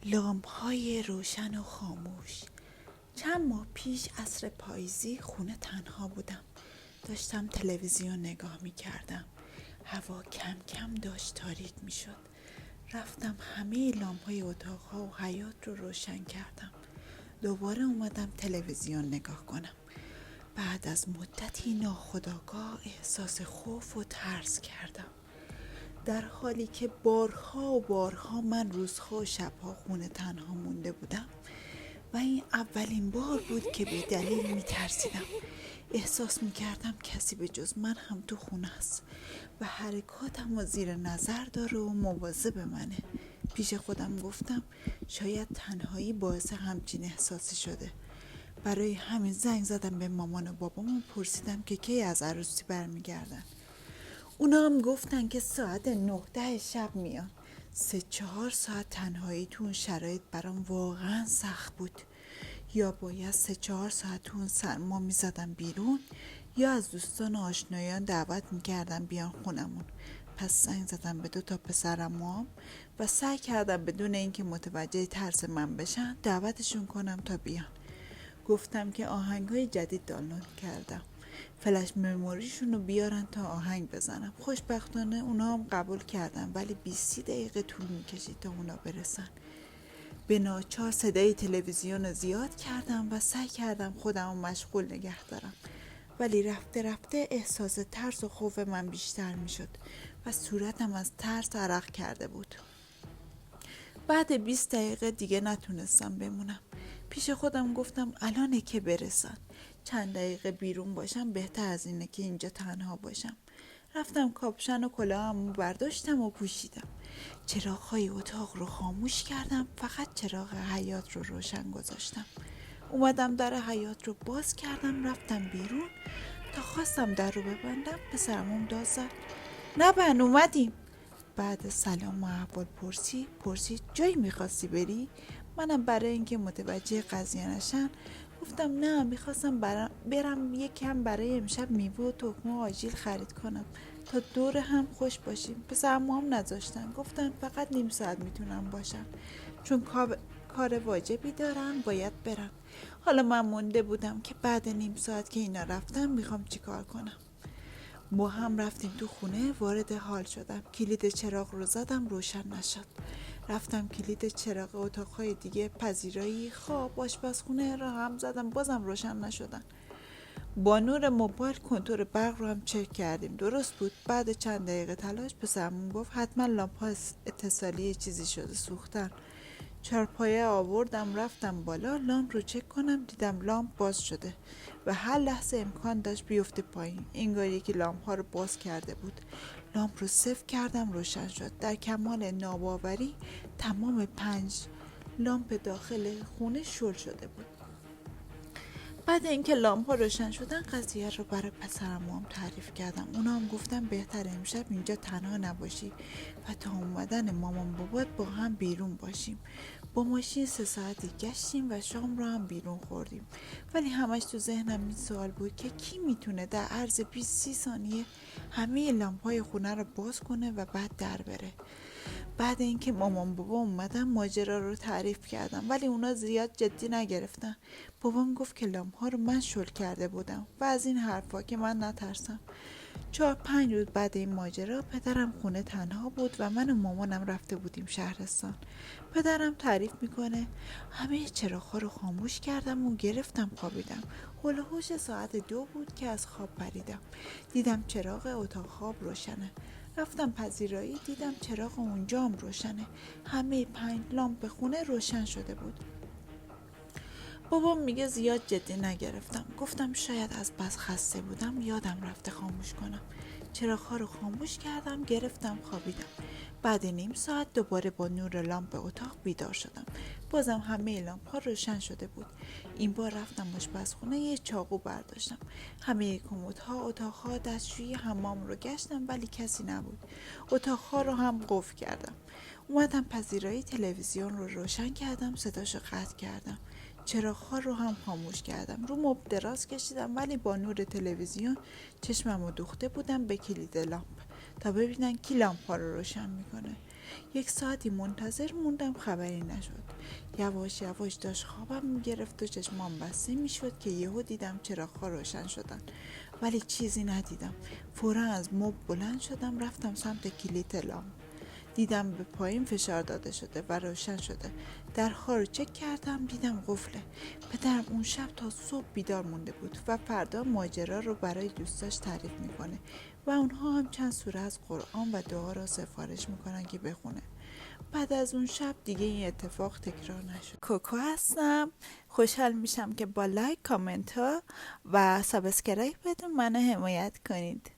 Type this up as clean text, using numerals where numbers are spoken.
لامپ‌های روشن و خاموش. چند ماه پیش عصر پاییزی خونه تنها بودم. داشتم تلویزیون نگاه می کردم. هوا کم کم داشت تاریک می شد. رفتم همه لامپ‌های اتاق‌ها و حیاط رو روشن کردم. دوباره اومدم تلویزیون نگاه کنم. بعد از مدتی ناخودآگاه احساس خوف و ترس کردم. در حالی که بارها و بارها من روزها و شبها خونه تنها مونده بودم و این اولین بار بود که بی دلیل می ترسیدم. احساس می کردم کسی به جز من هم تو خونه است و حرکاتم و زیر نظر داره و مواظب منه. پیش خودم گفتم شاید تنهایی باعث همچین احساسی شده. برای همین زنگ زدم به مامان و بابام و پرسیدم که کی از عروسی برمیگردن. اونا هم گفتن که ساعت 9-10 شب میان. 3-4 ساعت تنهایی تو اون شرایط برام واقعا سخت بود. یا باید 3-4 ساعت تو اون سرما میزدم بیرون یا از دوستان و آشنایان دعوت میکردم بیان خونمون. پس زنگ زدم به 2 پسرم و سعی کردم بدون اینکه متوجه ترس من بشن دعوتشون کنم تا بیان. گفتم که آهنگای جدید دانلود کردم، فلش مموریشون رو بیارن تا آهنگ بزنم. خوشبختانه اونا هم قبول کردن، ولی 20 دقیقه طول میکشید تا اونا برسن. به ناچار صدای تلویزیون رو زیاد کردم و سعی کردم خودم رو مشغول نگه دارم، ولی رفته رفته احساس ترس و خوف من بیشتر میشد و صورتم از ترس عرق کرده بود. بعد 20 دقیقه دیگه نتونستم بمونم. پیش خودم گفتم الانه که برسن. چند دقیقه بیرون باشم بهتر از اینه که اینجا تنها باشم. رفتم کاپشن و کلاهمو برداشتم و پوشیدم. چراغ‌های اتاق رو خاموش کردم، فقط چراغ حیاط رو روشن گذاشتم. اومدم در حیاط رو باز کردم، رفتم بیرون. تا خواستم در رو ببندم پسرمون داد زد نبند اومدیم. بعد سلام و احوال پرسید جایی میخواستی بری؟ منم برای اینکه متوجه قضیه نشن گفتم نه، میخواستم برم یکم برای امشب میوه و تخمه و آجیل خرید کنم تا دور هم خوش باشیم. پسرمو هم نذاشتن، گفتن فقط نیم ساعت میتونم باشم چون کار واجبی دارن باید برن. حالا من مونده بودم که بعد نیم ساعت که اینا رفتن میخوام چیکار کنم. با هم رفتیم تو خونه. وارد حال شدم، کلید چراغ رو زدم، روشن نشد. رفتم کلید چراغ اتاقهای دیگه، پذیرایی، خواب، آشپزخونه را هم زدم، بازم روشن نشدن. با نور موبایل کنتور برق رو هم چک کردیم، درست بود. بعد چند دقیقه تلاش پسرمون گفت حتما لامپ‌ها اتصالی چیزی شده سوختن. چارپایه آوردم رفتم بالا لامپ رو چک کنم، دیدم لامپ باز شده و هر لحظه امکان داشت بیفته پایین. انگار یکی لامپ ها رو باز کرده بود. لامپ رو صفر کردم، روشن شد. در کمال ناباوری تمام 5 لامپ داخل خونه شل شده بود. بعد اینکه لامپ ها روشن شدن قضیه رو برای پسرم هم تعریف کردم. اونا هم گفتن بهتر امشب اینجا تنها نباشی و تا اومدن مامان بابات با هم بیرون باشیم. با ماشین 3 ساعتی گشتیم و شام رو هم بیرون خوردیم، ولی همش تو ذهنم این سوال بود که کی میتونه در عرض 20-30 ثانیه همه لامپ های خونه رو باز کنه و بعد در بره. بعد اینکه مامان بابا اومدن ماجرا رو تعریف کردم، ولی اونا زیاد جدی نگرفتن. بابام گفت که لامپ ها رو من شل کرده بودم و از این حرفا که من نترسم. 4-5 روز بعد این ماجرا پدرم خونه تنها بود و من و مامانم رفته بودیم شهرستان. پدرم تعریف میکنه همه چراغ‌ها رو خاموش کردم و گرفتم خوابیدم. هول و هوش ساعت 2 بود که از خواب پریدم. دیدم چراغ اتاق خواب روشنه. رفتم پذیرایی، دیدم چراغ اونجا هم روشنه. همه 5 لامپ خونه روشن شده بود. بابام میگه زیاد جدی نگرفتم. گفتم شاید از بس خسته بودم یادم رفته خاموش کنم. چراغ‌ها رو خاموش کردم، گرفتم خوابیدم. بعد نیم ساعت دوباره با نور لامپ اتاق بیدار شدم. بازم همه لامپ‌ها روشن شده بود. این بار رفتم آشپزخونه، یه چاقو برداشتم. همه کمدها، اتاق‌ها، دستشویی، حمام رو گشتم ولی کسی نبود. اتاق‌ها رو هم قفل کردم. اومدم پذیرایی، تلویزیون رو روشن کردم، صداشو قطع کردم. چراغ‌ها رو هم خاموش کردم. رو مبل دراز کشیدم ولی با نور تلویزیون چشممو دوخته بودم به کلید لامپ تا ببینن کی لامپ ها رو روشن میکنه. 1 ساعتی منتظر موندم، خبری نشد. یواش یواش داشت خوابم میگرفت و چشمام بسته میشد که یهو دیدم چراغ‌ها روشن شدن، ولی چیزی ندیدم. فورا از مبل بلند شدم، رفتم سمت کلیت لامپ. دیدم به پایین فشار داده شده و روشن شده. درها رو چک کردم، دیدم قفله. پدرم اون شب تا صبح بیدار مونده بود و فردا ماجرا رو برای دوستاش تعریف میکنه و اونها هم چند سوره از قرآن و دعا رو سفارش میکنن که بخونه. بعد از اون شب دیگه این اتفاق تکرار نشد. کوکو هستم. خوشحال میشم که با لایک، کامنت ها و سابسکرایب بدون منو حمایت کنید.